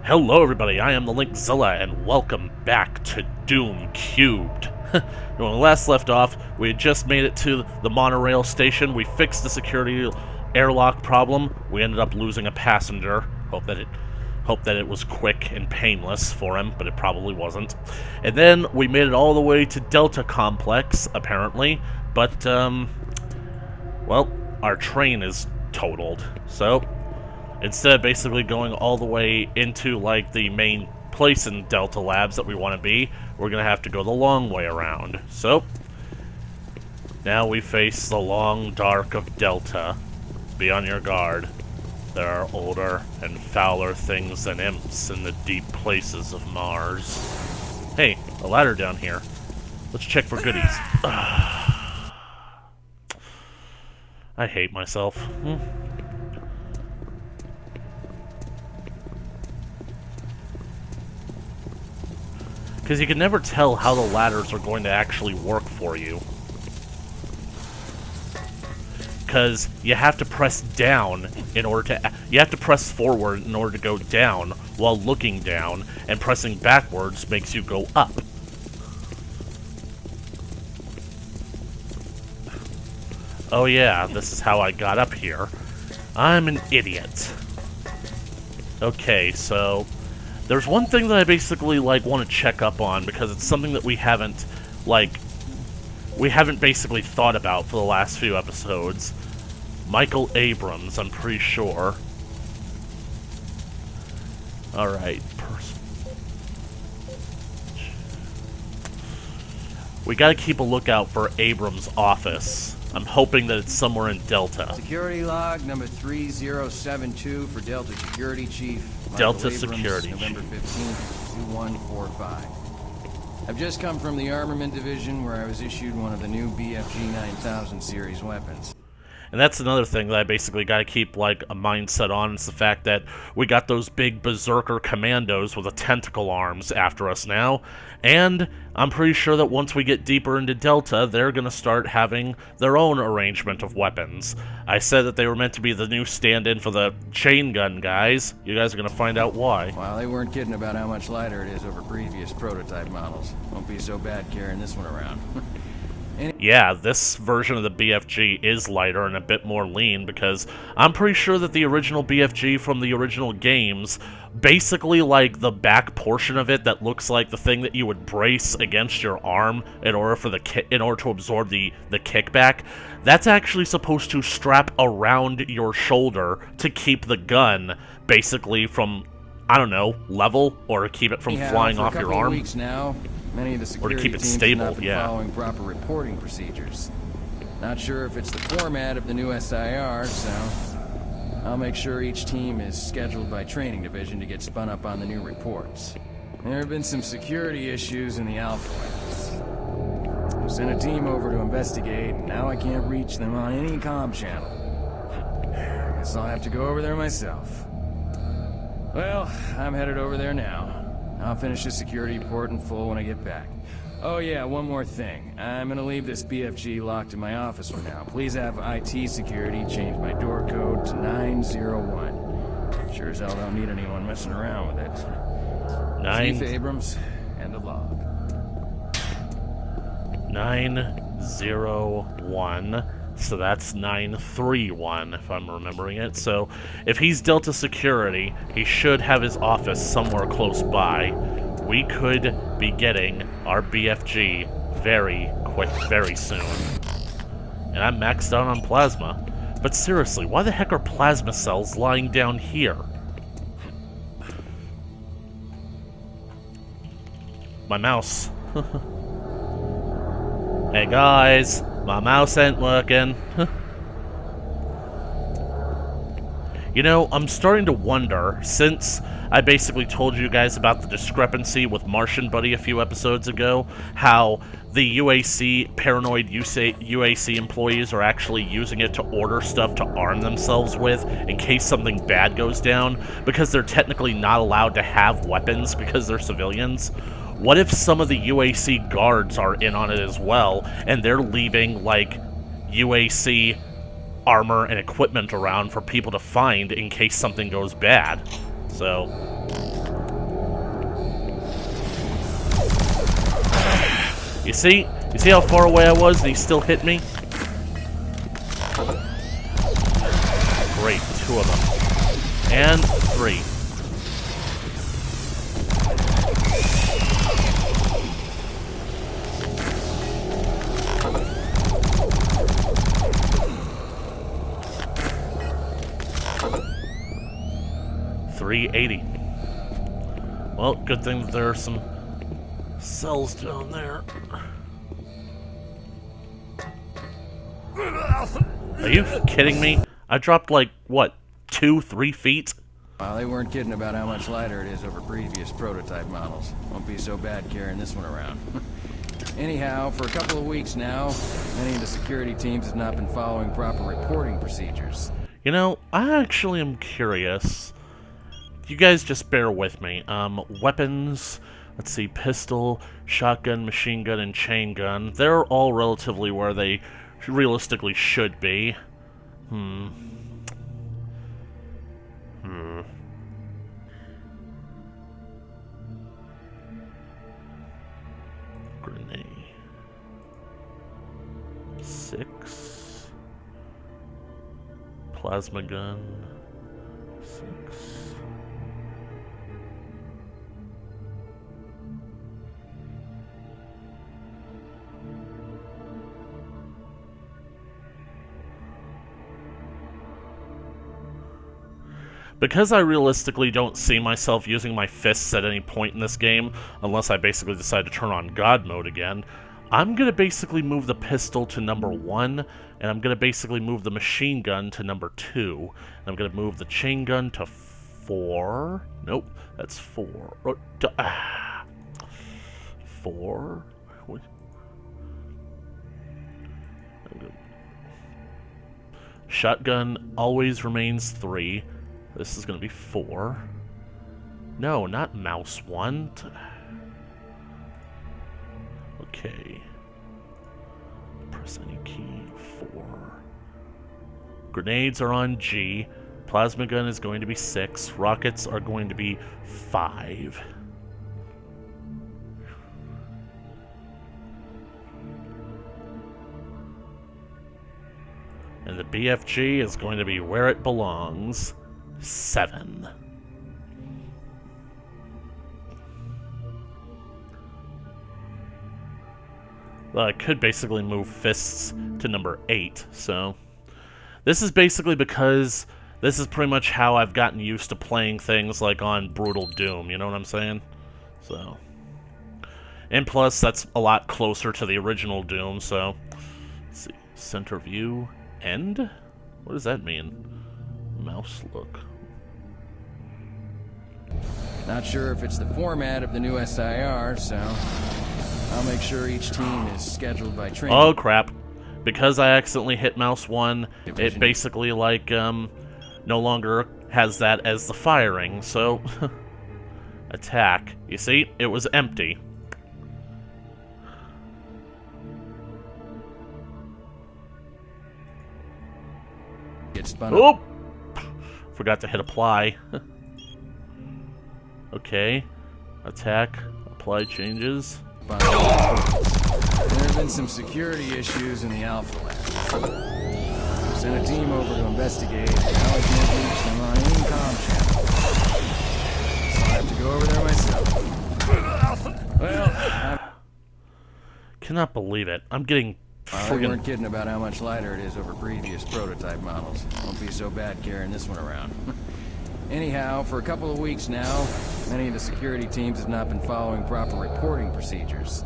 Hello everybody, I am the Linkzilla, and welcome back to Doom Cubed. When we last left off, we had just made it to the monorail station. We fixed the security airlock problem. We ended up losing a passenger. Hope that it was quick and painless for him, but it probably wasn't. And then we made it all the way to Delta Complex, apparently, but, well, our train is totaled, so instead of basically going all the way into, like, the main place in Delta Labs that we want to be, we're going to have to go the long way around. So, now we face the long dark of Delta. Be on your guard. There are older and fouler things than imps in the deep places of Mars. Hey, a ladder down here. Let's check for goodies. I hate myself. Because you can never tell how the ladders are going to actually work for you. Because you have to press down in order to... You have to press forward in order to go down while looking down, and pressing backwards makes you go up. Oh yeah, this is how I got up here. I'm an idiot. Okay, so... there's one thing that I basically, like, want to check up on, because it's something that we haven't basically thought about for the last few episodes. Michael Abrams, I'm pretty sure. Alright, we gotta keep a lookout for Abrams' office. I'm hoping that it's somewhere in Delta. Security log number 3072 for Delta Security Chief. Delta Abrams, Security November 15th, 2145. I've just come from the Armament Division where I was issued one of the new BFG 9000 series weapons. And that's another thing that I basically got to keep, like, a mindset on, is the fact that we got those big berserker commandos with the tentacle arms after us now, and I'm pretty sure that once we get deeper into Delta, they're going to start having their own arrangement of weapons. I said that they were meant to be the new stand-in for the chain gun guys. You guys are going to find out why. Well, they weren't kidding about how much lighter it is over previous prototype models. Won't be so bad carrying this one around. Yeah, this version of the BFG is lighter and a bit more lean, because I'm pretty sure that the original BFG from the original games, basically, like, the back portion of it that looks like the thing that you would brace against your arm in order for in order to absorb the kickback, that's actually supposed to strap around your shoulder to keep the gun basically from, I don't know, level, or keep it from flying off your arm. Weeks now, many of the security or to keep it teams stable, have not been following proper reporting procedures. Not sure if it's the format of the new SIR, so I'll make sure each team is scheduled by training division to get spun up on the new reports. There have been some security issues in the Alpha labs. I sent a team over to investigate, and now I can't reach them on any comm channel. Guess I'll have to go over there myself. Well, I'm headed over there now. I'll finish the security report in full when I get back. Oh yeah, one more thing. I'm gonna leave this BFG locked in my office for now. Please have IT security change my door code to 901. Sure as hell don't need anyone messing around with it. Chief Abrams, end of log. 901. So that's 931, if I'm remembering it. So, if he's Delta Security, he should have his office somewhere close by. We could be getting our BFG very quick, very soon. And I'm maxed out on plasma. But seriously, why the heck are plasma cells lying down here? My mouse. Hey guys, my mouse ain't working. You know, I'm starting to wonder, since I basically told you guys about the discrepancy with Martian Buddy a few episodes ago, how the UAC, paranoid UAC employees are actually using it to order stuff to arm themselves with in case something bad goes down, because they're technically not allowed to have weapons because they're civilians. What if some of the UAC guards are in on it as well, and they're leaving, like, UAC armor and equipment around for people to find in case something goes bad? So, You see how far away I was and he still hit me? Great, 2 of them. And 3. $380. Well, good thing that there are some cells down there. Are you kidding me? I dropped like, what, 2-3 feet? Well, they weren't kidding about how much lighter it is over previous prototype models. Won't be so bad carrying this one around. Anyhow, for a couple of weeks now, many of the security teams have not been following proper reporting procedures. You know, I actually am curious. You guys just bear with me. Weapons, let's see, pistol, shotgun, machine gun, and chain gun. They're all relatively where they realistically should be. Grenade. 6. Plasma gun. 6. Because I realistically don't see myself using my fists at any point in this game, unless I basically decide to turn on God mode again, I'm going to basically move the pistol to number 1, and I'm going to basically move the machine gun to number 2, and I'm going to move the chain gun to 4. Nope, that's 4. 4? Shotgun always remains 3. This is going to be 4. No, not mouse 1. Okay. Press any key. 4. Grenades are on G. Plasma gun is going to be 6. Rockets are going to be 5. And the BFG is going to be where it belongs. 7. Well, I could basically move fists to number 8, so... This is basically because this is pretty much how I've gotten used to playing things like on Brutal Doom, you know what I'm saying? So... And plus, that's a lot closer to the original Doom, so... Let's see. Center view. End? What does that mean? Mouse look. Not sure if it's the format of the new SIR, so I'll make sure each team is scheduled by training. Oh crap. Because I accidentally hit mouse 1, it basically like no longer has that as the firing, so attack. You see? It was empty. Get spun up. Forgot to hit apply. Okay. Attack. Apply changes. There have been some security issues in the Alpha Lab. Sent a team over to investigate. Now I can't reach them on any comm channel. So I have to go over there myself. Well, cannot believe it. I'm getting they weren't kidding about how much lighter it is over previous prototype models. Won't be so bad carrying this one around. Anyhow, for a couple of weeks now, many of the security teams have not been following proper reporting procedures.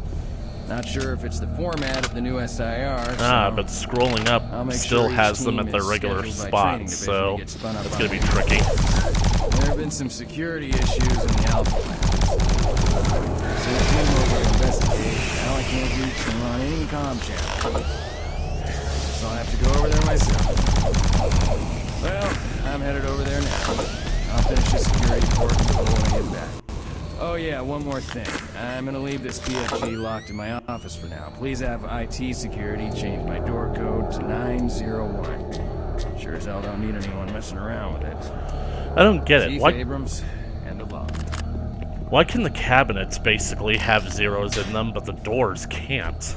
Not sure if it's the format of the new SIR, so but scrolling up still has them at their regular spots, so it's going to be tricky. There have been some security issues in the Alpha Lab. So the team over to investigate. Now I can't reach them on any comm channel. So I'll have to go over there myself. Well, I'm headed over there now. I'll finish the security report when I get back. Oh yeah, one more thing. I'm gonna leave this BFG locked in my office for now. Please have IT security change my door code to 901. Sure as hell don't need anyone messing around with it. I don't get it. Chief What? Abrams and the law. Why can the cabinets basically have zeros in them, but the doors can't?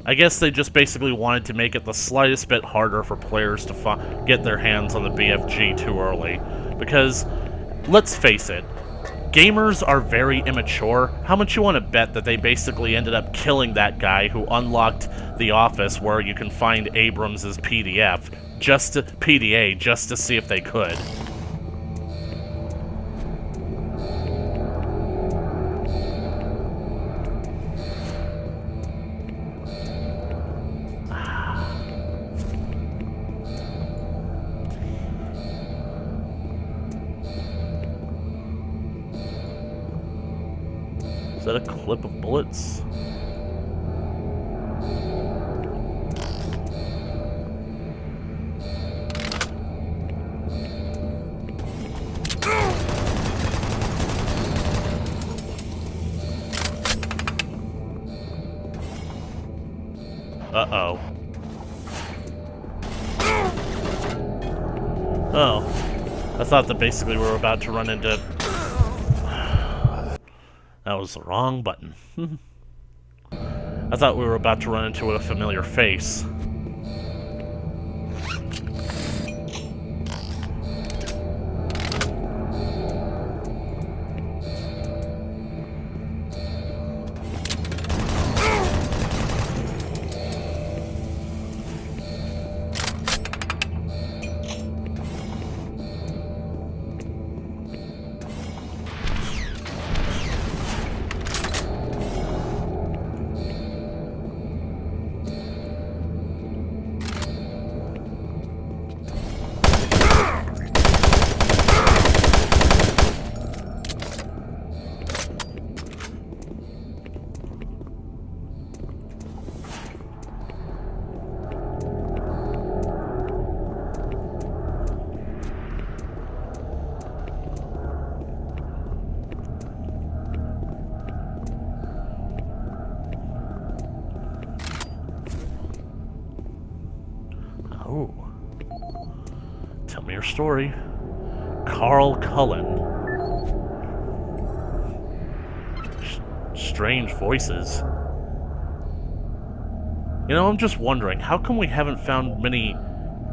I guess they just basically wanted to make it the slightest bit harder for players to get their hands on the BFG too early. Because, let's face it, gamers are very immature. How much you want to bet that they basically ended up killing that guy who unlocked the office where you can find Abrams' PDA, just to see if they could? Is that a clip of bullets? Uh-oh. Oh. I thought that basically we were about to run into... That was the wrong button. I thought we were about to run into a familiar face. Oh. Tell me your story. Carl Cullen. Strange voices. You know, I'm just wondering, how come we haven't found many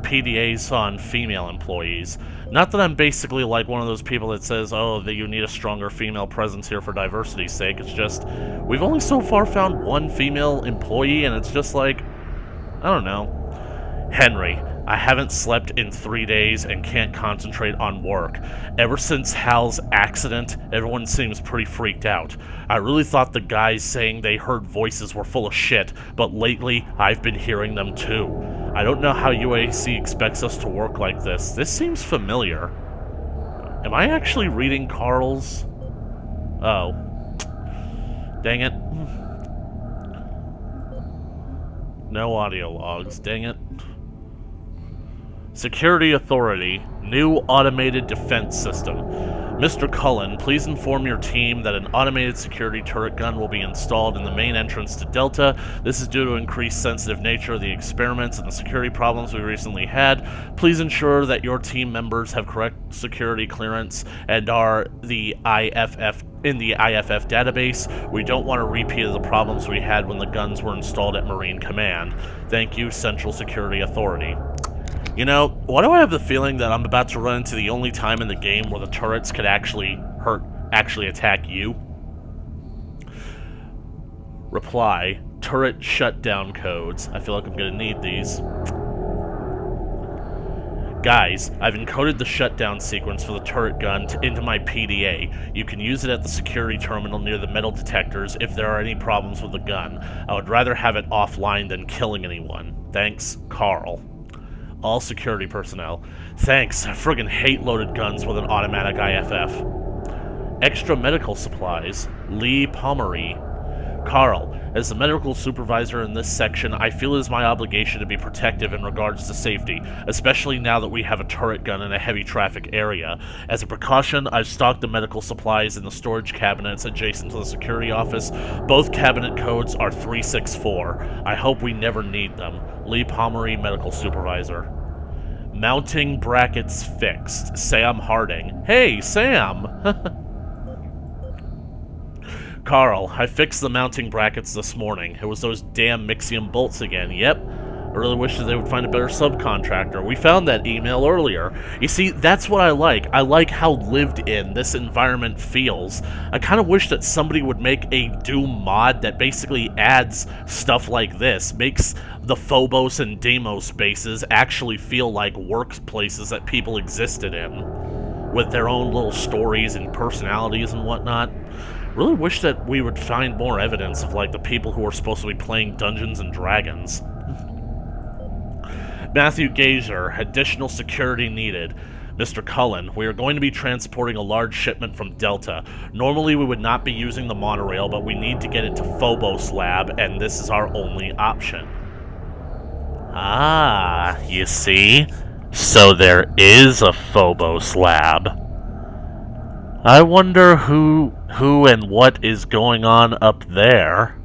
PDAs on female employees? Not that I'm basically like one of those people that says, oh, that you need a stronger female presence here for diversity's sake. It's just, we've only so far found one female employee, and it's just like, I don't know. Henry, I haven't slept in 3 days and can't concentrate on work. Ever since Hal's accident, everyone seems pretty freaked out. I really thought the guys saying they heard voices were full of shit, but lately I've been hearing them too. I don't know how UAC expects us to work like this. This seems familiar. Am I actually reading Carl's? Oh. Dang it. No audio logs, dang it. Security Authority, new automated defense system. Mr. Cullen, please inform your team that an automated security turret gun will be installed in the main entrance to Delta. This is due to increased sensitive nature of the experiments and the security problems we recently had. Please ensure that your team members have correct security clearance and are in the IFF database. We don't want a repeat of the problems we had when the guns were installed at Marine Command. Thank you, Central Security Authority. You know, why do I have the feeling that I'm about to run into the only time in the game where the turrets could actually attack you? Reply, turret shutdown codes. I feel like I'm gonna need these. Guys, I've encoded the shutdown sequence for the turret gun into my PDA. You can use it at the security terminal near the metal detectors if there are any problems with the gun. I would rather have it offline than killing anyone. Thanks, Carl. All security personnel. Thanks, I friggin' hate loaded guns with an automatic IFF. Extra medical supplies. Lee Pomeroy. Carl, as the medical supervisor in this section, I feel it is my obligation to be protective in regards to safety, especially now that we have a turret gun in a heavy traffic area. As a precaution, I've stocked the medical supplies in the storage cabinets adjacent to the security office. Both cabinet codes are 364. I hope we never need them. Lee Pomeroy, medical supervisor. Mounting brackets fixed. Sam Harding. Hey, Sam! Carl, I fixed the mounting brackets this morning. It was those damn Mixium bolts again. Yep. I really wish that they would find a better subcontractor. We found that email earlier. You see, that's what I like. I like how lived in this environment feels. I kind of wish that somebody would make a Doom mod that basically adds stuff like this, makes the Phobos and Deimos bases actually feel like workplaces that people existed in, with their own little stories and personalities and whatnot. Really wish that we would find more evidence of, like, the people who are supposed to be playing Dungeons and Dragons. Matthew Gazer, additional security needed. Mr. Cullen, we are going to be transporting a large shipment from Delta. Normally we would not be using the monorail, but we need to get it to Phobos Lab, and this is our only option. Ah, you see? So there is a Phobos Lab. I wonder who and what is going on up there.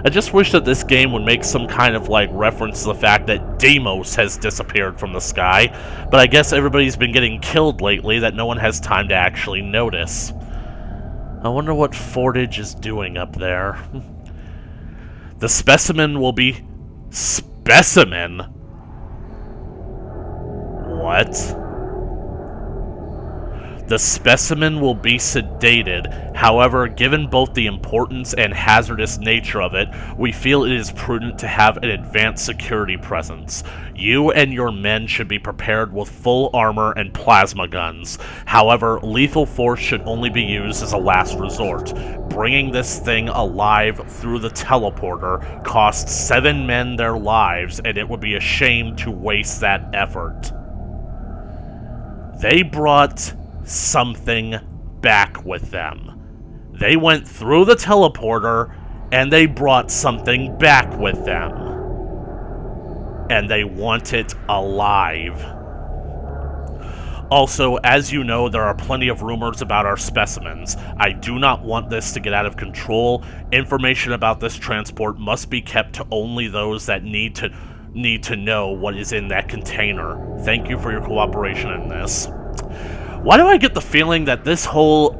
I just wish that this game would make some kind of, like, reference to the fact that Deimos has disappeared from the sky, but I guess everybody's been getting killed lately that no one has time to actually notice. I wonder what Fordage is doing up there. The specimen will be... Specimen? What? The specimen will be sedated. However, given both the importance and hazardous nature of it, we feel it is prudent to have an advanced security presence. You and your men should be prepared with full armor and plasma guns. However, lethal force should only be used as a last resort. Bringing this thing alive through the teleporter cost 7 men their lives, and it would be a shame to waste that effort. They brought something back with them. They went through the teleporter and they brought something back with them. And they want it alive. Also, as you know, there are plenty of rumors about our specimens. I do not want this to get out of control. Information about this transport must be kept to only those that need to know what is in that container. Thank you for your cooperation in this. Why do I get the feeling that this whole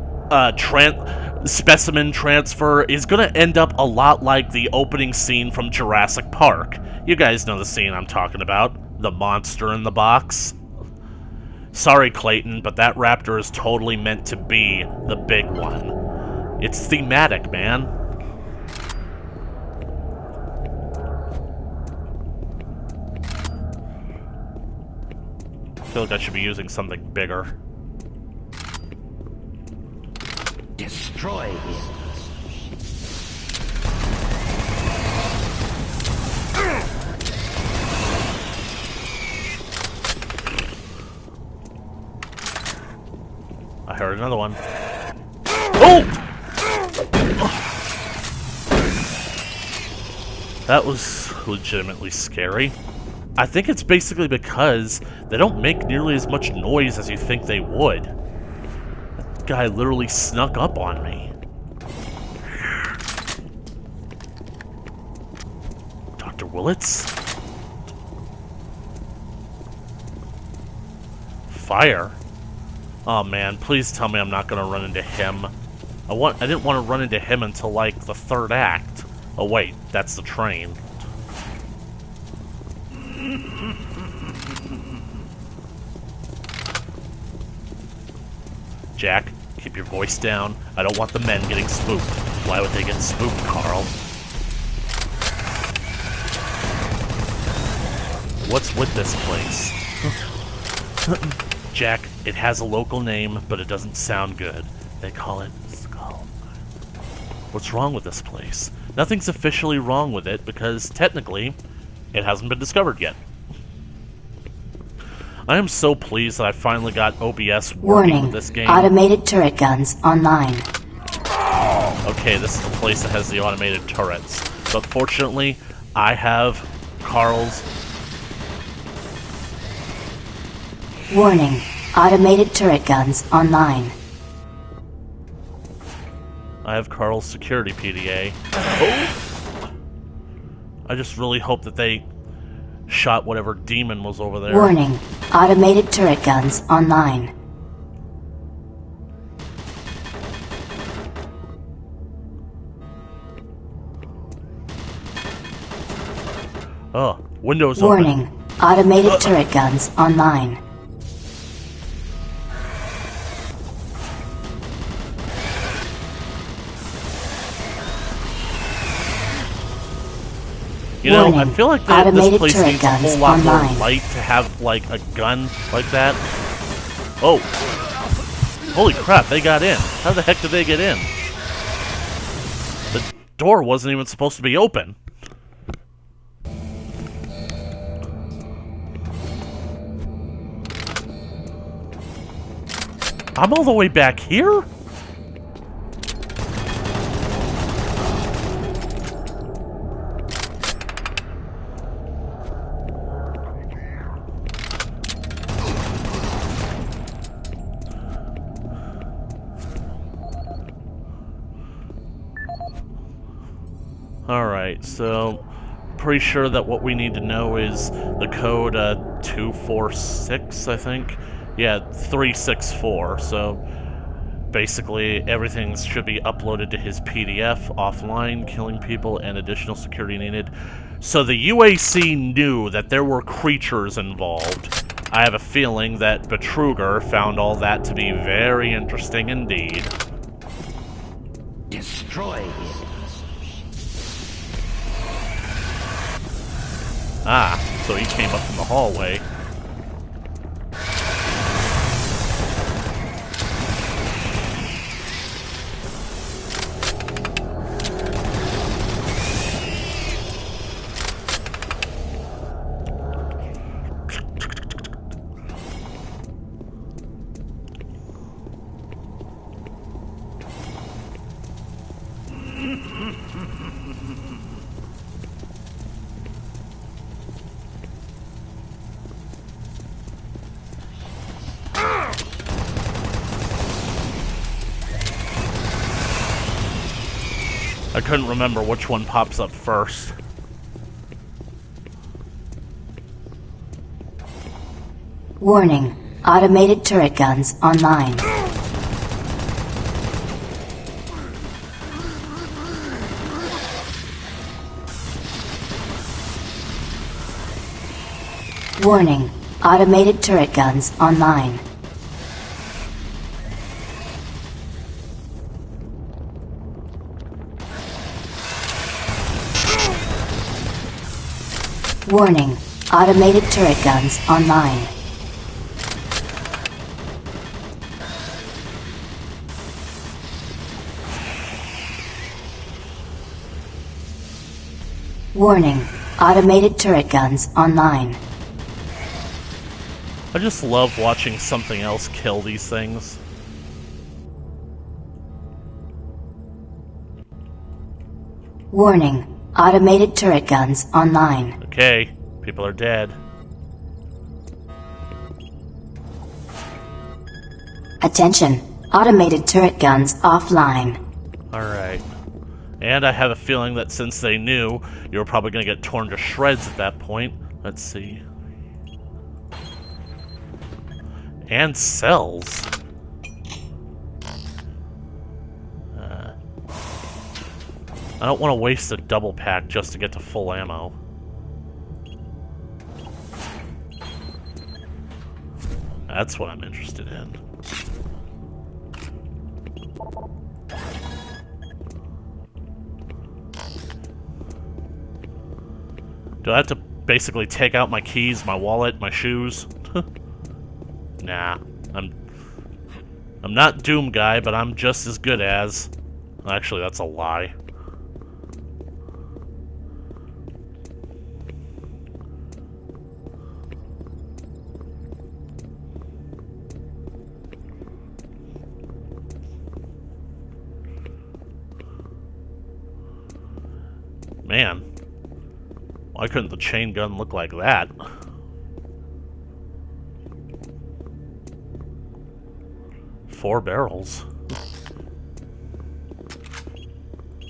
specimen transfer is going to end up a lot like the opening scene from Jurassic Park? You guys know the scene I'm talking about. The monster in the box. Sorry, Clayton, but that raptor is totally meant to be the big one. It's thematic, man. I feel like I should be using something bigger. Destroy him. I heard another one. Oh! That was legitimately scary. I think it's basically because they don't make nearly as much noise as you think they would. That guy literally snuck up on me. Dr. Willits? Fire? Oh man, please tell me I'm not gonna run into him. I didn't want to run into him until like the third act. Oh wait, that's the train. Jack, keep your voice down. I don't want the men getting spooked. Why would they get spooked, Carl? What's with this place? Jack, it has a local name, but it doesn't sound good. They call it Skull. What's wrong with this place? Nothing's officially wrong with it because, technically, it hasn't been discovered yet. I am so pleased that I finally got OBS working with this game. Automated turret guns online. Okay, this is the place that has the automated turrets. But fortunately, I have Carl's... Warning. Automated turret guns online. I have Carl's security PDA. Oh! I just really hope that they shot whatever demon was over there. Warning. Automated turret guns online. Oh, windows Warning. open. Automated turret guns online. You know, I Warning. feel like this Automated place turret needs a whole guns lot more online. light to have, like, a gun like that. Oh. Holy crap, they got in. How the heck did they get in? The door wasn't even supposed to be open. I'm all the way back here? Alright, so pretty sure that what we need to know is the code 246, I think. Yeah, 364, so basically everything should be uploaded to his PDF offline, killing people and additional security needed. So the UAC knew that there were creatures involved. I have a feeling that Betruger found all that to be very interesting indeed. Destroy him. Ah, so he came up from the hallway. I couldn't remember which one pops up first. Warning. Automated turret guns online. Warning. Automated turret guns online. Warning. Automated turret guns online. Warning. Automated turret guns online. I just love watching something else kill these things. Warning. Automated turret guns online. Okay, people are dead. Attention. Automated turret guns offline. Alright. And I have a feeling that since they knew, you were probably going to get torn to shreds at that point. Let's see. And cells. I don't want to waste a double pack just to get to full ammo. That's what I'm interested in. Do I have to basically take out my keys, my wallet, my shoes? Nah, I'm not Doom Guy, but I'm just as good as... Actually, that's a lie. Man, why couldn't the chain gun look like that? Four barrels.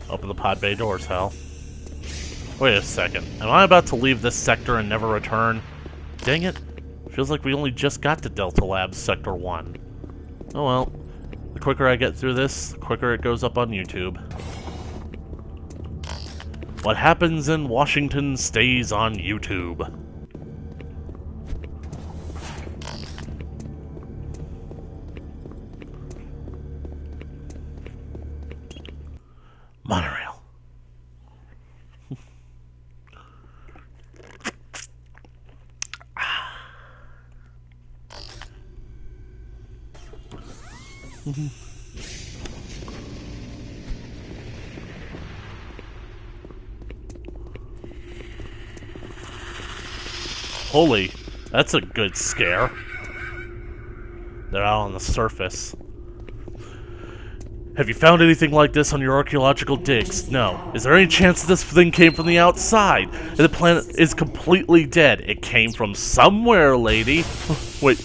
Open the pod bay doors, Hal. Wait a second. Am I about to leave this sector and never return? Dang it. Feels like we only just got to Delta Labs Sector 1. Oh well. The quicker I get through this, the quicker it goes up on YouTube. What happens in Washington stays on YouTube. Monorail. Holy, that's a good scare. They're out on the surface. Have you found anything like this on your archaeological digs? No. Is there any chance this thing came from the outside? The planet is completely dead. It came from somewhere, lady. Wait.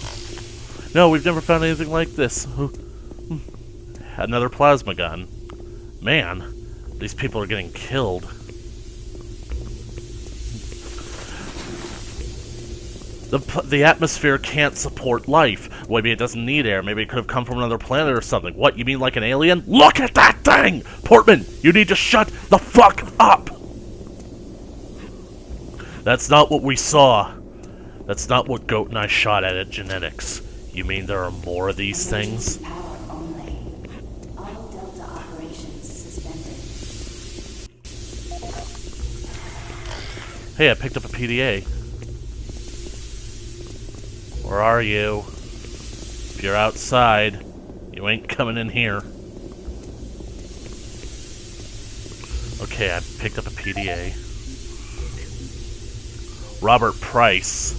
No, we've never found anything like this. Another plasma gun. Man, these people are getting killed. The atmosphere can't support life. Maybe it doesn't need air. Maybe it could have come from another planet or something. What, you mean like an alien? Look at that thing! Portman, you need to shut the fuck up! That's not what we saw. That's not what Goat and I shot at Genetics. You mean there are more of these things? Power only. All Delta operations suspended. Hey, I picked up a PDA. Where are you? If you're outside, you ain't coming in here. Okay, I picked up a PDA. Robert Price.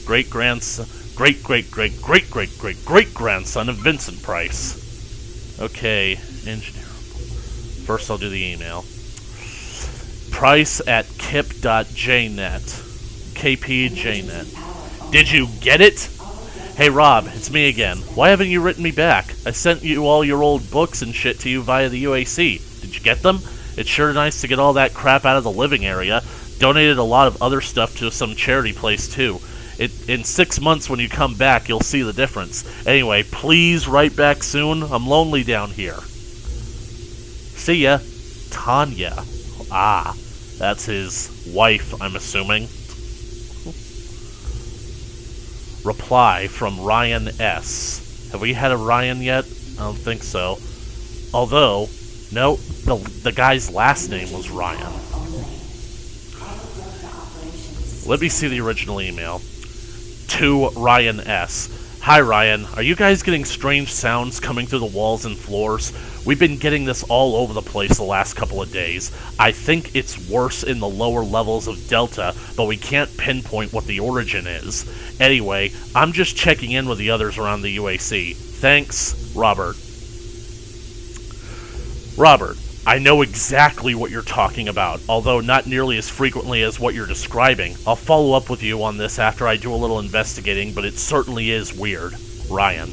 Great-grandson... Great-great-great-great-great-great-great-grandson of Vincent Price. Okay, engineer. First I'll do the email. Price at kip.jnet. KPJnet. Did you get it? Hey Rob, it's me again. Why haven't you written me back? I sent you all your old books and shit to you via the UAC. Did you get them? It's sure nice to get all that crap out of the living area. Donated a lot of other stuff to some charity place too. In 6 months when you come back, you'll see the difference. Anyway, please write back soon. I'm lonely down here. See ya. Tanya. Ah, that's his wife, I'm assuming. Reply from Ryan S. Have we had a Ryan yet? I don't think so. Although, no, the guy's last name was Ryan. Let me see the original email. To Ryan S. Hi Ryan, are you guys getting strange sounds coming through the walls and floors? We've been getting this all over the place the last couple of days. I think it's worse in the lower levels of Delta, but we can't pinpoint what the origin is. Anyway, I'm just checking in with the others around the UAC. Thanks, Robert. Robert, I know exactly what you're talking about, although not nearly as frequently as what you're describing. I'll follow up with you on this after I do a little investigating, but it certainly is weird. Ryan.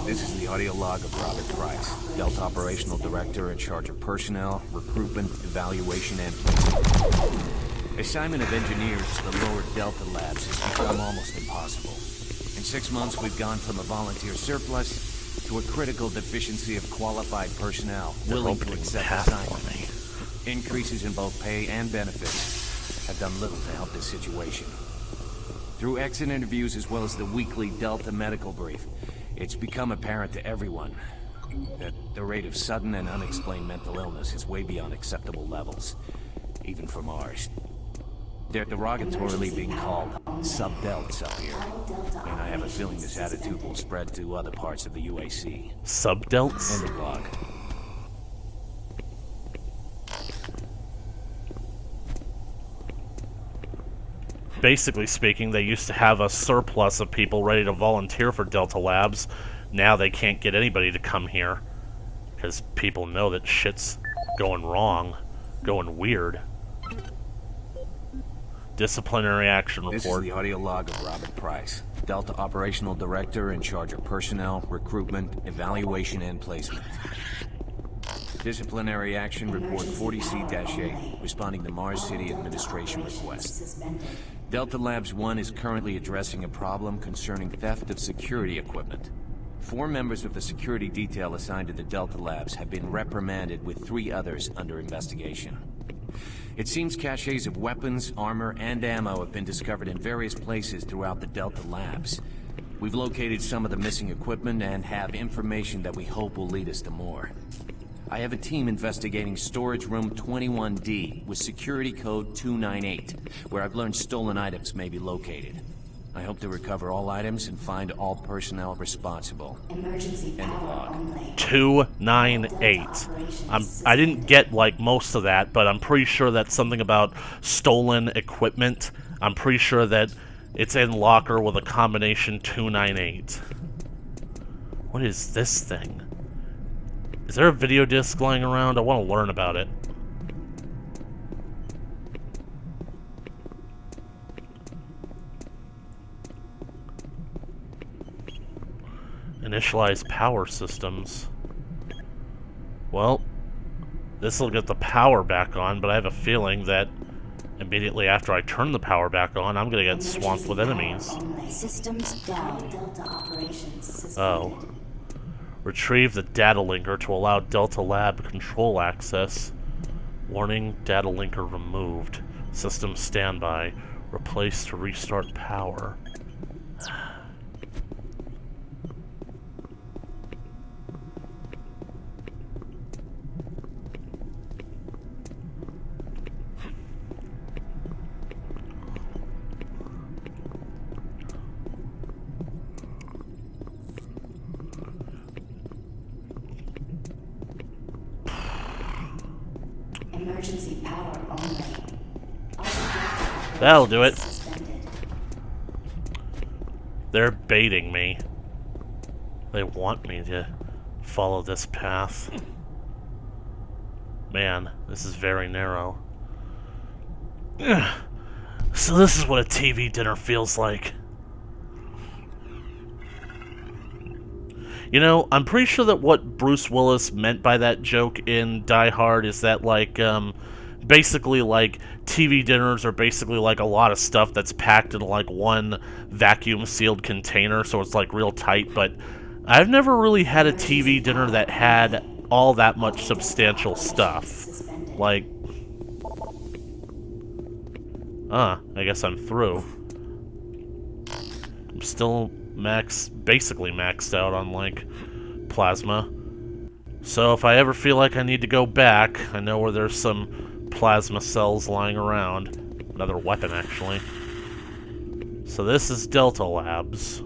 This is the audio log of Robert Price, Delta Operational Director in charge of personnel, recruitment, evaluation, and placement. Assignment of engineers to the lower Delta labs has become almost impossible. In 6 months, we've gone from a volunteer surplus to a critical deficiency of qualified personnel willing to accept assignment. Increases in both pay and benefits have done little to help this situation. Through exit interviews as well as the weekly Delta medical brief, it's become apparent to everyone that the rate of sudden and unexplained mental illness is way beyond acceptable levels, even from ours. They're derogatorily being called sub-delts up here, and I have a feeling this attitude will spread to other parts of the UAC. Sub-delts? End of log. Basically speaking, they used to have a surplus of people ready to volunteer for Delta Labs. Now they can't get anybody to come here, because people know that shit's going wrong, going weird. Disciplinary action report. This is the audio log of Robert Price, Delta Operational Director in charge of personnel, recruitment, evaluation, and placement. Disciplinary action report 40C-8, responding to Mars City Administration request. Delta Labs 1 is currently addressing a problem concerning theft of security equipment. 4 members of the security detail assigned to the Delta Labs have been reprimanded, with 3 others under investigation. It seems caches of weapons, armor, and ammo have been discovered in various places throughout the Delta Labs. We've located some of the missing equipment and have information that we hope will lead us to more. I have a team investigating storage room 21D with security code 298, where I've learned stolen items may be located. I hope to recover all items and find all personnel responsible. Emergency End of power log. only. 298. I didn't get like most of that, but I'm pretty sure that's something about stolen equipment. I'm pretty sure that it's in locker with a combination 298. What is this thing? Is there a video disc lying around? I want to learn about it. Initialize power systems. Well, this will get the power back on, but I have a feeling that immediately after I turn the power back on, I'm gonna get swamped with enemies. Systems down. Delta operations suspended. Oh. Retrieve the data linker to allow Delta Lab control access. Warning, data linker removed. System standby. Replace to restart power. Emergency power only. That'll do it. Suspended. They're baiting me. They want me to follow this path. Man, this is very narrow. So this is what a TV dinner feels like. You know, I'm pretty sure that what Bruce Willis meant by that joke in Die Hard is that, like, basically, like, TV dinners are basically, like, a lot of stuff that's packed in, like, one vacuum-sealed container, so it's, like, real tight, but I've never really had a TV dinner that had all that much substantial stuff. Like, I guess I'm through. I'm still basically maxed out on, like, plasma. So if I ever feel like I need to go back, I know where there's some plasma cells lying around. Another weapon, actually. So this is Delta Labs.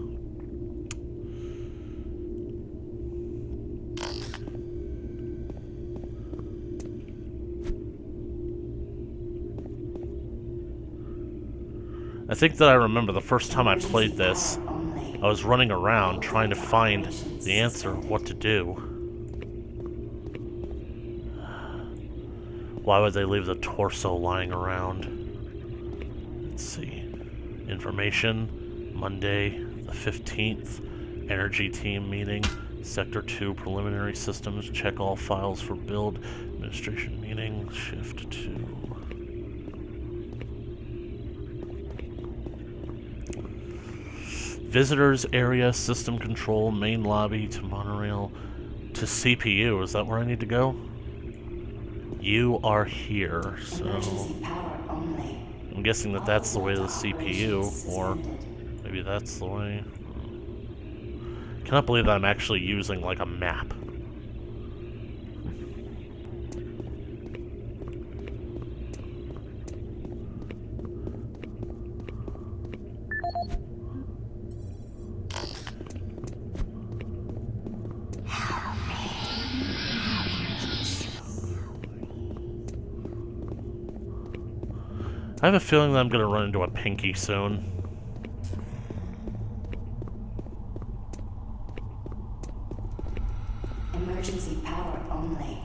I think that I remember the first time I played this, I was running around trying to find the answer of what to do. Why would they leave the torso lying around? Let's see. Information, Monday the 15th, Energy Team meeting, Sector 2 preliminary systems, check all files for build, administration meeting, shift 2. Visitors area, system control, main lobby to monorail to CPU. Is that where I need to go? You are here, so I'm guessing that that's the way to the CPU, or maybe that's the way. Cannot believe that I'm actually using like a map. I have a feeling that I'm going to run into a Pinky soon. Emergency power only.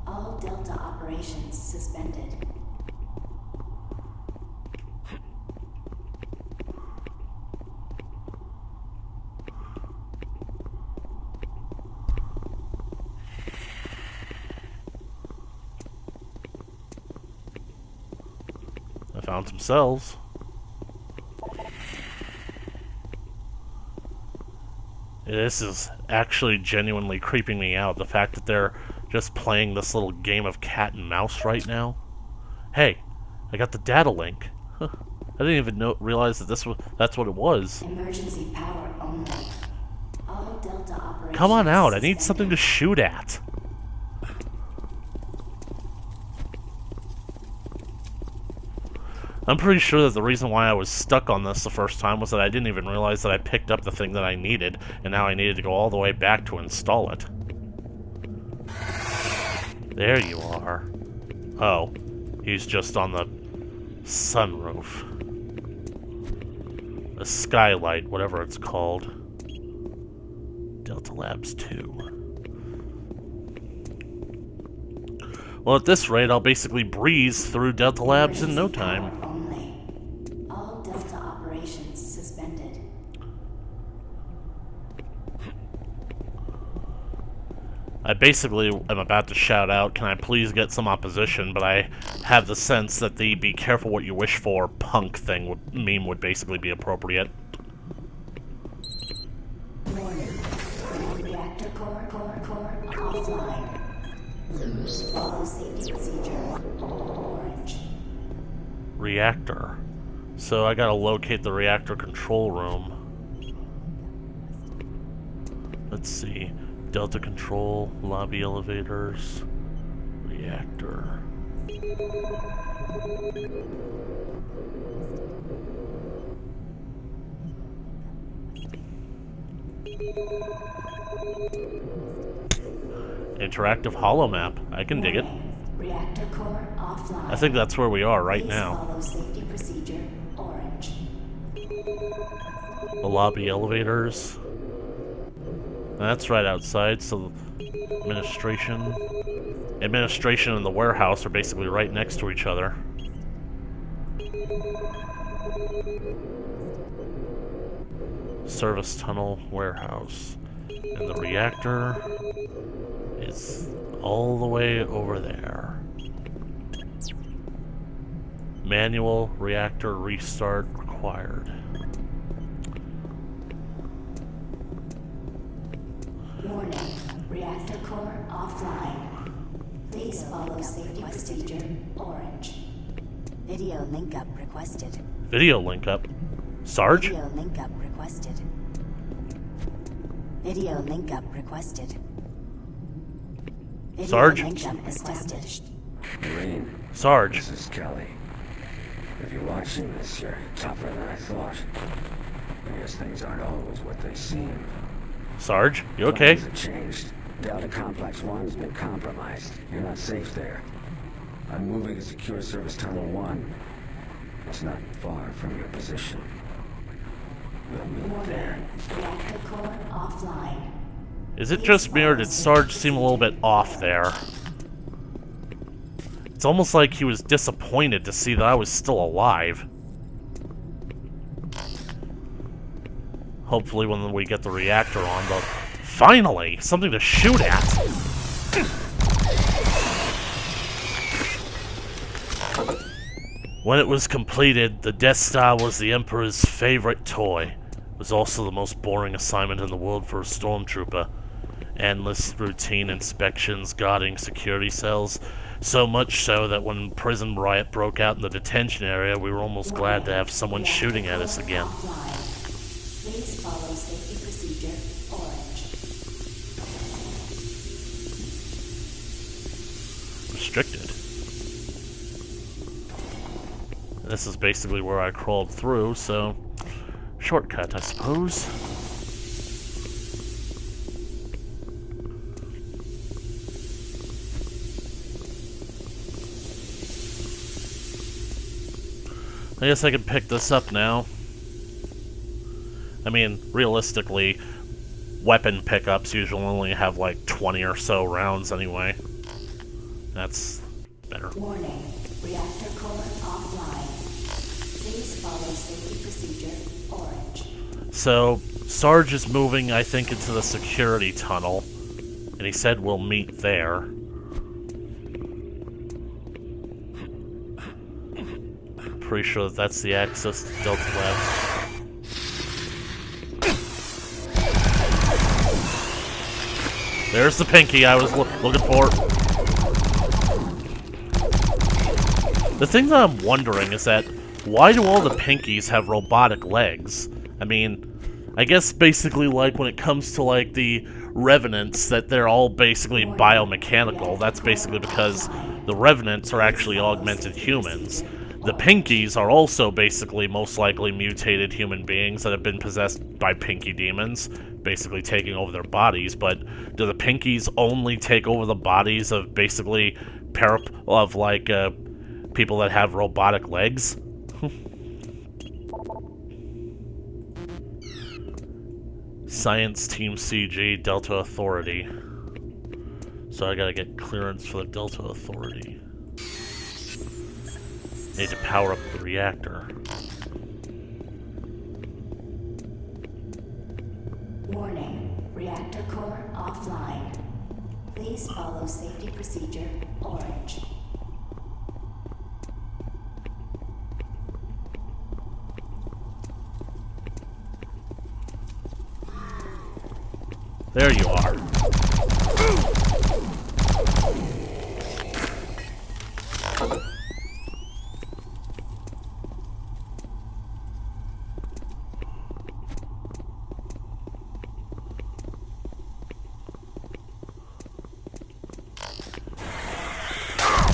All Delta operations suspended. Found some cells. This is actually genuinely creeping me out. The fact that they're just playing this little game of cat and mouse right now. Hey, I got the data link. I didn't even realize that that's what it was. Emergency power only. All Delta operations Come on out, I need suspended. something to shoot at. I'm pretty sure that the reason why I was stuck on this the first time was that I didn't even realize that I picked up the thing that I needed, and now I needed to go all the way back to install it. There you are. Oh, he's just on the sunroof. The skylight, whatever it's called. Delta Labs 2. Well, at this rate, I'll basically breeze through Delta Labs in no Emergency time. power only. All Delta operations suspended. I basically am about to shout out, can I please get some opposition, but I have the sense that the be careful what you wish for punk thing meme would basically be appropriate. Warning. Reactor core offline. Follow safety procedure. Orange. Reactor. So I gotta locate the reactor control room. Let's see. Delta control, lobby elevators, reactor. Interactive holomap. I can dig it. Reactor core offline. I think that's where we are right Please now. follow safety procedure. Orange. The lobby elevators. That's right outside, so administration and the warehouse are basically right next to each other. Service tunnel, warehouse. And the reactor is all the way over there. Manual reactor restart required. Warning. Reactor core offline. Please follow safety procedure. Orange. Video link up requested. Video link up. Sarge? Video link up requested. Video link up requested. Video Sarge? link up requested. Marine, Sarge. this is Kelly. If you're watching this, you're tougher than I thought. I guess things aren't always what they seem. Sarge, you okay? Plans have changed. Delta Complex 1's been compromised. You're not safe there. I'm moving to secure Service Tunnel 1. It's not far from your position. We'll meet there. Reactor core offline. Is it just me or did Sarge seem a little bit off there? It's almost like he was disappointed to see that I was still alive. Hopefully when we get the reactor on, though. Finally! Something to shoot at! When it was completed, the Death Star was the Emperor's favorite toy. It was also the most boring assignment in the world for a stormtrooper. Endless routine inspections, guarding security cells. So much so that when prison riot broke out in the detention area, we were almost glad to have someone shooting at us again. Please follow safety procedure. Orange. Restricted. This is basically where I crawled through, so shortcut, I suppose. I guess I can pick this up now. I mean, realistically, weapon pickups usually only have like 20 or so rounds anyway. That's better. Warning. Reactor core offline. Please follow safety procedure. Orange. So, Sarge is moving, I think, into the security tunnel. And he said we'll meet there. Pretty sure that that's the access to Delta Labs. There's the pinky I was looking for. The thing that I'm wondering is that, why do all the pinkies have robotic legs? I mean, I guess basically like when it comes to like the Revenants, that they're all basically biomechanical. That's basically because the Revenants are actually augmented humans. The pinkies are also basically most likely mutated human beings that have been possessed by pinky demons, basically taking over their bodies. But do the pinkies only take over the bodies of basically people that have robotic legs? Science Team CG, Delta Authority. So I gotta get clearance for the Delta Authority. Need to power up the reactor. Warning, reactor core offline. Please follow safety procedure orange. There you are.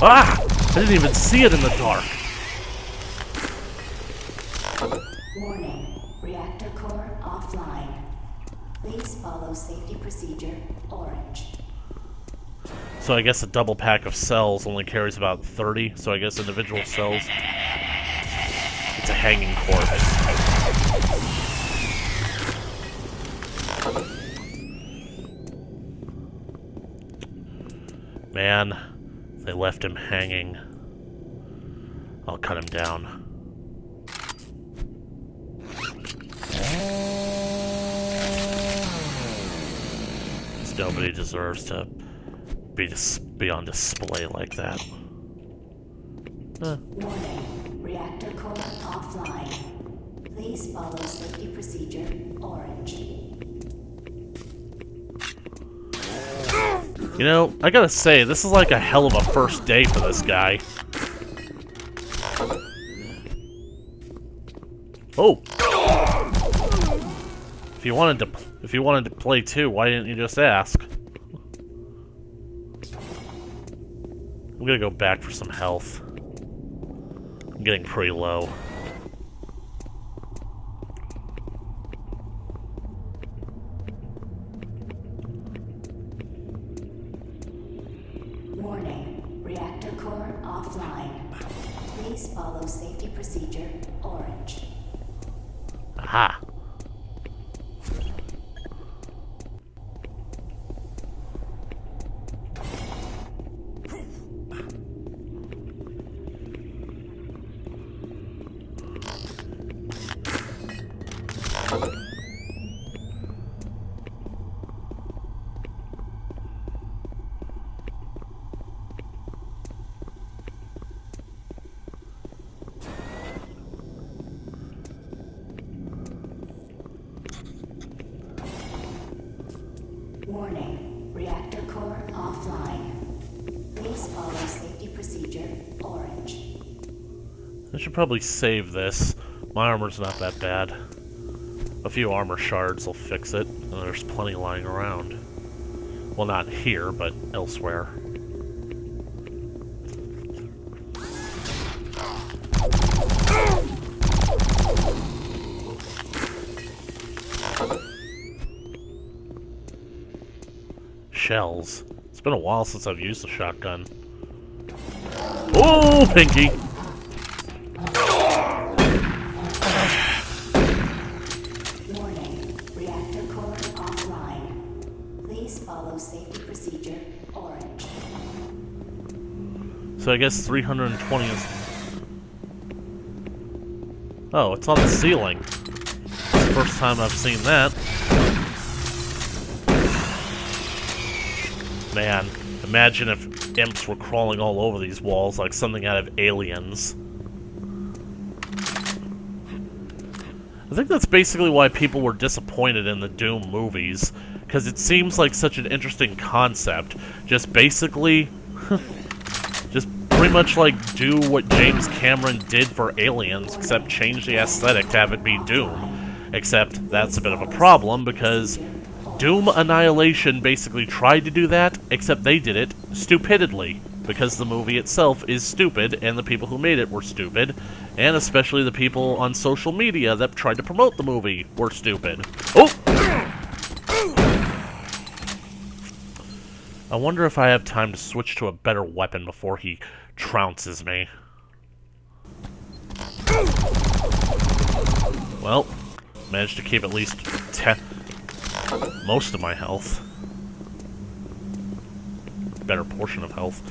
Ah! I didn't even see it in the dark. Warning, reactor core offline. Please follow safety procedure orange. So I guess a double pack of cells only carries about 30, so I guess individual cells. It's a hanging corpse. Man, they left him hanging. I'll cut him down. Nobody deserves to be on display like that. Warning, reactor core offline. Please follow safety procedure orange. You know, I gotta say, this is like a hell of a first day for this guy. Oh! If you wanted to play too, why didn't you just ask? I'm gonna go back for some health. I'm getting pretty low. Warning, reactor core offline. Please follow safety procedure orange. Aha! Warning, reactor core offline. Please follow safety procedure orange. I should probably save this. My armor's not that bad. A few armor shards will fix it, and there's plenty lying around. Well, not here, but elsewhere. Shells. It's been a while since I've used a shotgun. Oh, Pinky! Warning, reactor core offline. Please follow safety procedure orange. So I guess 320 is... Oh, it's on the ceiling. It's the first time I've seen that. Man, imagine if imps were crawling all over these walls like something out of Aliens. I think that's basically why people were disappointed in the Doom movies, because it seems like such an interesting concept. Just basically, just pretty much like do what James Cameron did for Aliens, except change the aesthetic to have it be Doom. Except that's a bit of a problem, because Doom Annihilation basically tried to do that, except they did it stupidly. Because the movie itself is stupid, and the people who made it were stupid, and especially the people on social media that tried to promote the movie were stupid. Oh! I wonder if I have time to switch to a better weapon before he trounces me. Well, managed to keep at least most of my health. Better portion of health.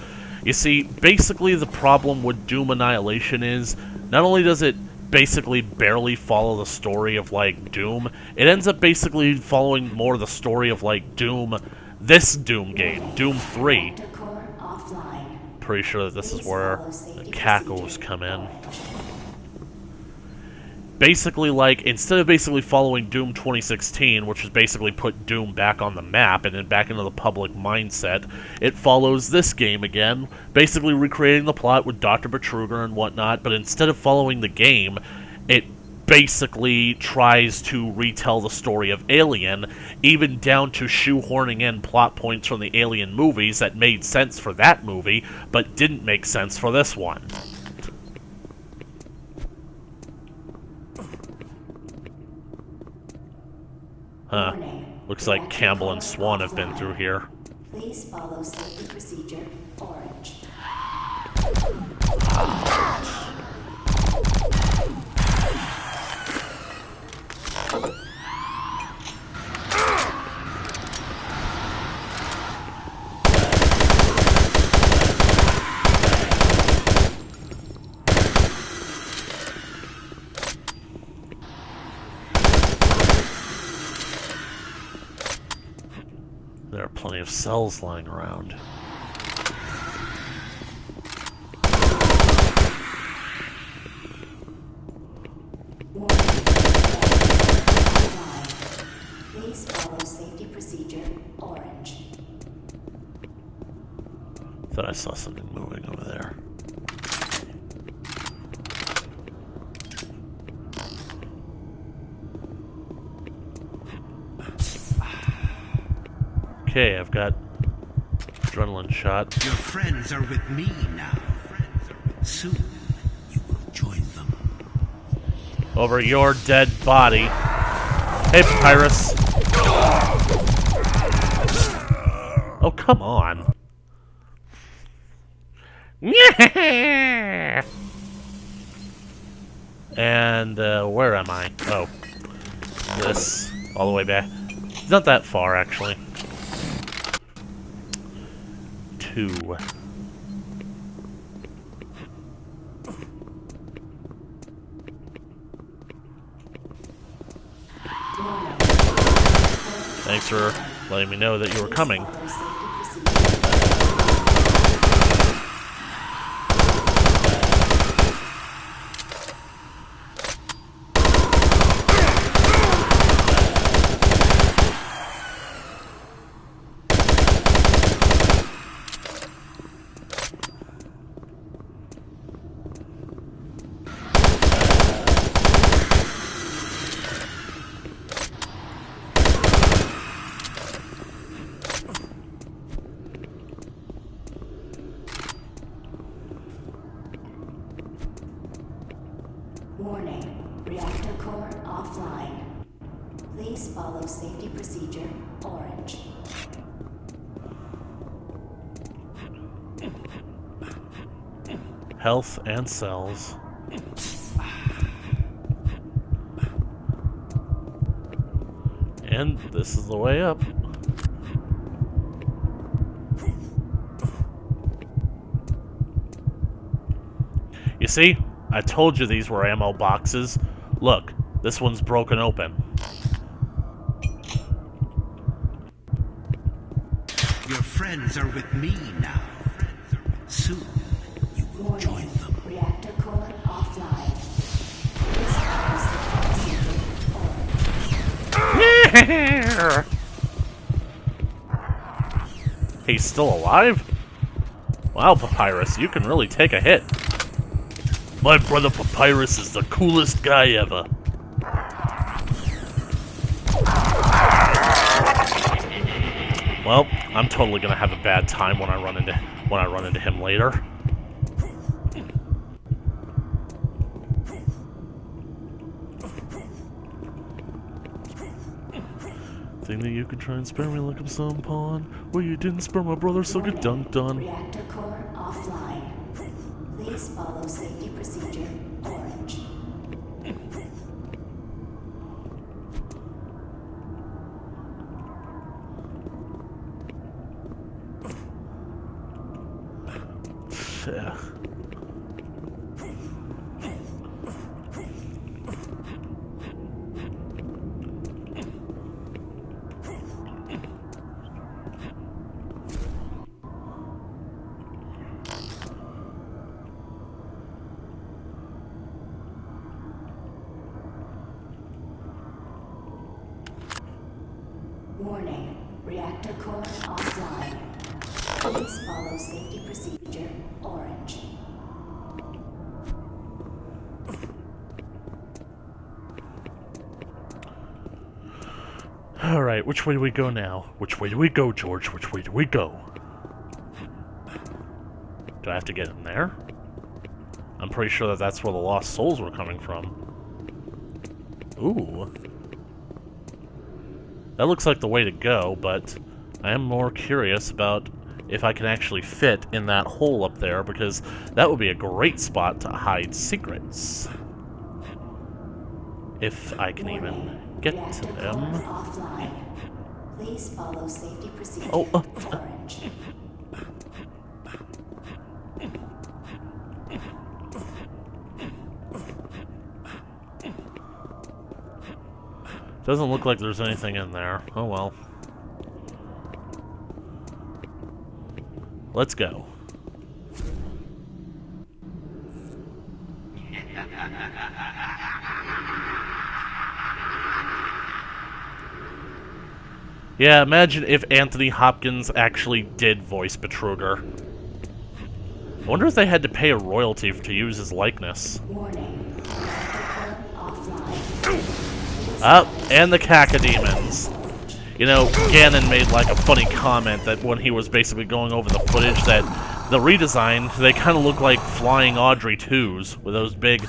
You see, basically the problem with Doom Annihilation is, not only does it basically barely follow the story of, like, Doom, it ends up basically following more the story of, like, Doom, this Doom game, Doom 3. Pretty sure that this is where the cackles come in. Basically, like, instead of basically following Doom 2016, which is basically put Doom back on the map and then back into the public mindset, it follows this game again, basically recreating the plot with Dr. Betruger and whatnot, but instead of following the game, it basically tries to retell the story of Alien, even down to shoehorning in plot points from the Alien movies that made sense for that movie, but didn't make sense for this one. Huh. Looks like Campbell and Swan have been through here. Please follow safety procedure orange. There are plenty of cells lying around. Please follow safety procedure orange. Thought I saw something moving over there. Okay, I've got adrenaline shot. Your friends are with me now. Soon, you will join them. Over your dead body. Hey, Papyrus. Oh, come on. And, where am I? Oh. This. All the way back. It's not that far, actually. 2. Thanks for letting me know that you were coming. Warning, reactor core offline. Please follow safety procedure orange. Health and cells. And this is the way up. You see? I told you these were ammo boxes. Look, this one's broken open. Your friends are with me now. Soon, you will join them. Reactor core offline. Please follow safety procedure He's still alive? Wow, Papyrus, you can really take a hit. My brother Papyrus is the coolest guy ever. Well, I'm totally gonna have a bad time when I run into him later. Think that you can try and spare me like I'm some pawn? Well, you didn't spare my brother, so get dunked on. Reactor core offline. Please follow safety procedure orange. Yeah. Warning. Reactor core offline. Please follow safety procedure orange. Alright, which way do we go now? Which way do we go, George? Which way do we go? Do I have to get in there? I'm pretty sure that that's where the lost souls were coming from. Ooh. That looks like the way to go, but I am more curious about if I can actually fit in that hole up there, because that would be a great spot to hide secrets. If I can even get to them. Offline. Please follow safety procedure orange. Doesn't look like there's anything in there. Oh well. Let's go. Yeah, imagine if Anthony Hopkins actually did voice Betruger. I wonder if they had to pay a royalty to use his likeness. Warning. Offline. And the cacodemons. You know, Ganon made like a funny comment that when he was basically going over the footage that the redesign, they kind of look like Flying Audrey 2s with those big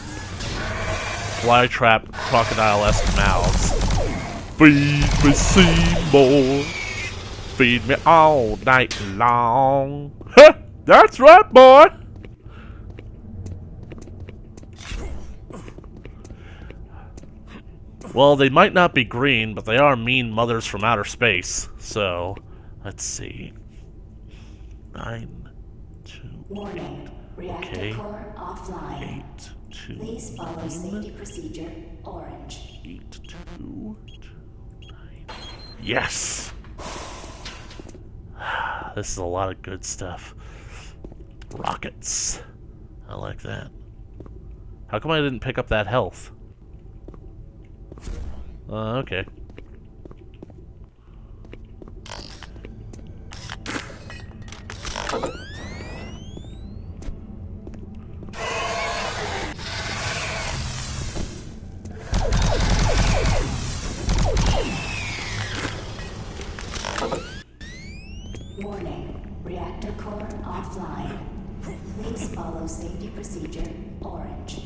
flytrap crocodile-esque mouths. Feed me Seymour, feed me all night long. Huh, that's right, boy! Well, they might not be green, but they are mean mothers from outer space. So, let's see. 9, 2, Warning. Reactor okay. core offline. 8, 2, Please follow 9, safety procedure orange. 8, 2, 2, 9. Yes! This is a lot of good stuff. Rockets. I like that. How come I didn't pick up that health? Okay. Warning. Reactor core offline. Please follow safety procedure orange.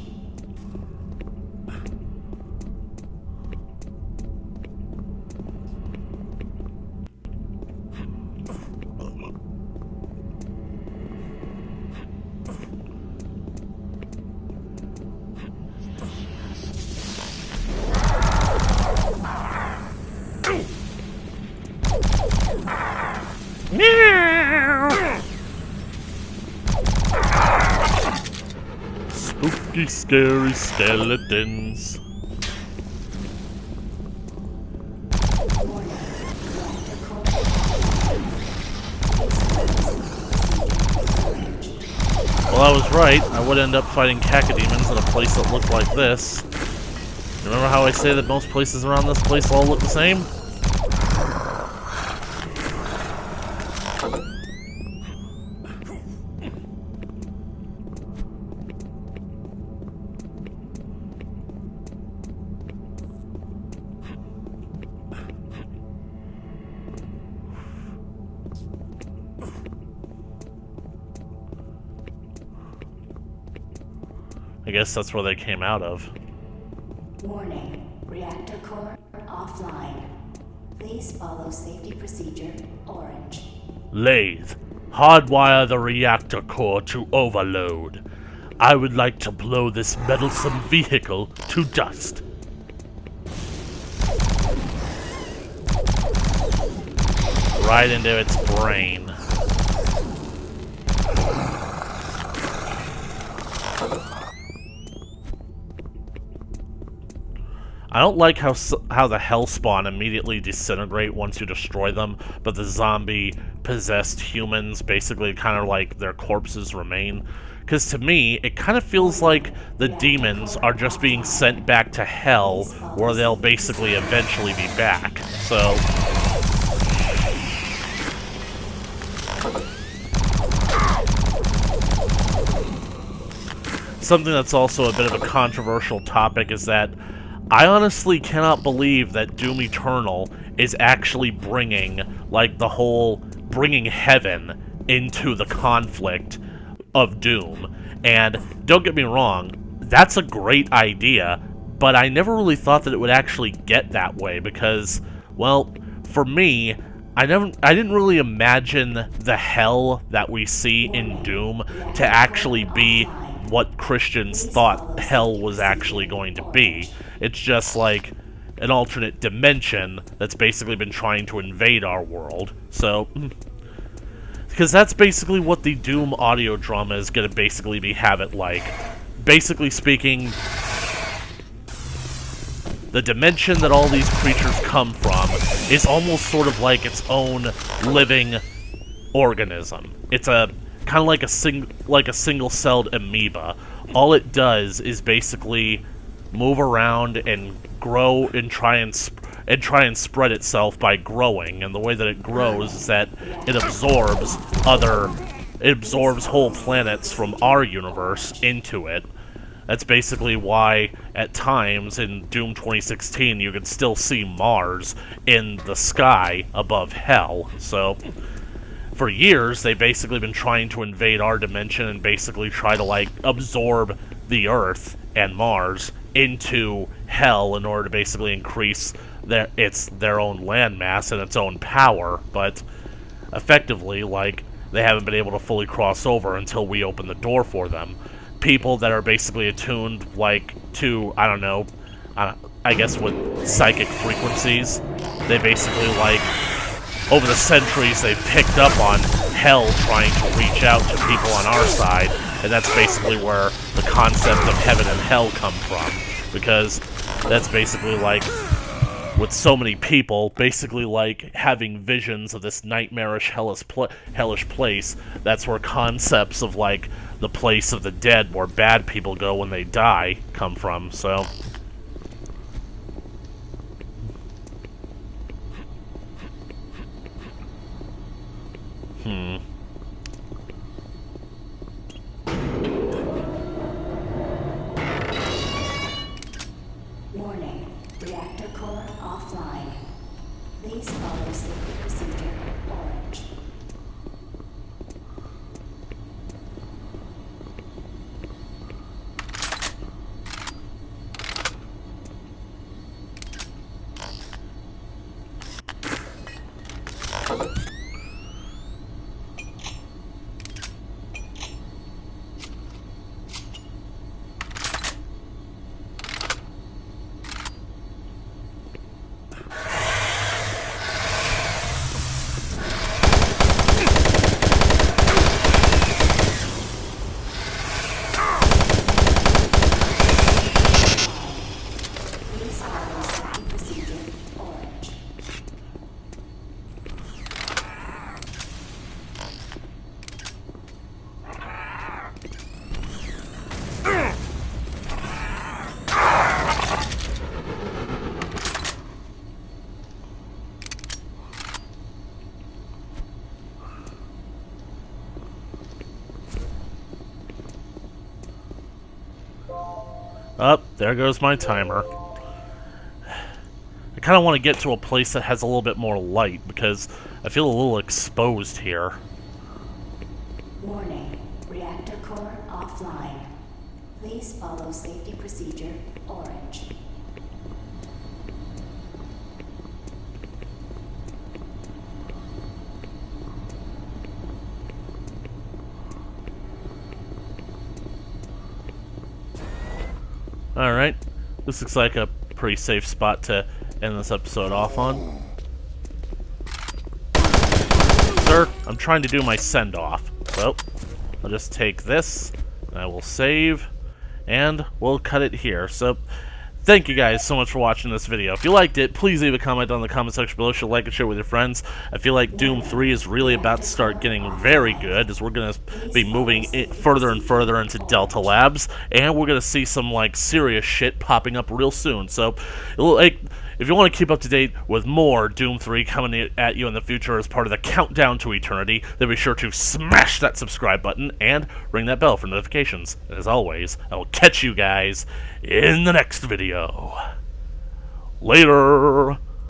Spooky, scary skeletons. Well, I was right. I would end up fighting cacodemons in a place that looked like this. Remember how I say that most places around this place all look the same? I guess that's where they came out of. Warning. Reactor core offline. Please follow safety procedure orange. Lathe, hardwire the reactor core to overload. I would like to blow this meddlesome vehicle to dust. Right into its brain. I don't like how the Hellspawn immediately disintegrate once you destroy them, but the zombie-possessed humans basically kind of like their corpses remain. Because to me, it kind of feels like the demons are just being sent back to hell, where they'll basically eventually be back. So something that's also a bit of a controversial topic is that I honestly cannot believe that Doom Eternal is actually bringing, like, bringing heaven into the conflict of Doom. And don't get me wrong, that's a great idea, but I never really thought that it would actually get that way because, well, for me, I didn't really imagine the hell that we see in Doom to actually be what Christians thought hell was actually going to be. It's just like an alternate dimension that's basically been trying to invade our world. So, because that's basically what the Doom audio drama is going to basically have it like. Basically speaking, the dimension that all these creatures come from is almost sort of like its own living organism. It's a kind of like a single-celled amoeba. All it does is basically move around and grow and try and spread itself by growing. And the way that it grows is that it absorbs whole planets from our universe into it. That's basically why, at times, in Doom 2016, you can still see Mars in the sky above Hell. So, for years, they've basically been trying to invade our dimension and basically try to, like, absorb the Earth and Mars into Hell in order to basically increase their own landmass and its own power. But, effectively, like, they haven't been able to fully cross over until we open the door for them. People that are basically attuned, like, to, I don't know, I guess with psychic frequencies, they basically, like, over the centuries, they've picked up on hell trying to reach out to people on our side, and that's basically where the concept of heaven and hell come from, because that's basically, like, with so many people, basically, like, having visions of this nightmarish, hellish place, that's where concepts of, like, the place of the dead, where bad people go when they die, come from, so. Warning. Reactor core offline. Please follow safety procedure orange. Please follow safety procedure orange. Up, there goes my timer. I kind of want to get to a place that has a little bit more light, because I feel a little exposed here. Warning. Reactor core offline. Please follow safety procedure orange. Alright, this looks like a pretty safe spot to end this episode off on. Sir, I'm trying to do my send-off. So, I'll just take this, I will save, and we'll cut it here. So, thank you guys so much for watching this video. If you liked it, please leave a comment on the comment section below. Should like and share with your friends. I feel like Doom 3 is really about to start getting very good, as we're going to be moving it further and further into Delta Labs, and we're going to see some, like, serious shit popping up real soon. So, like, if you want to keep up to date with more Doom 3 coming at you in the future as part of the countdown to eternity, then be sure to smash that subscribe button and ring that bell for notifications. And as always, I will catch you guys in the next video. Later!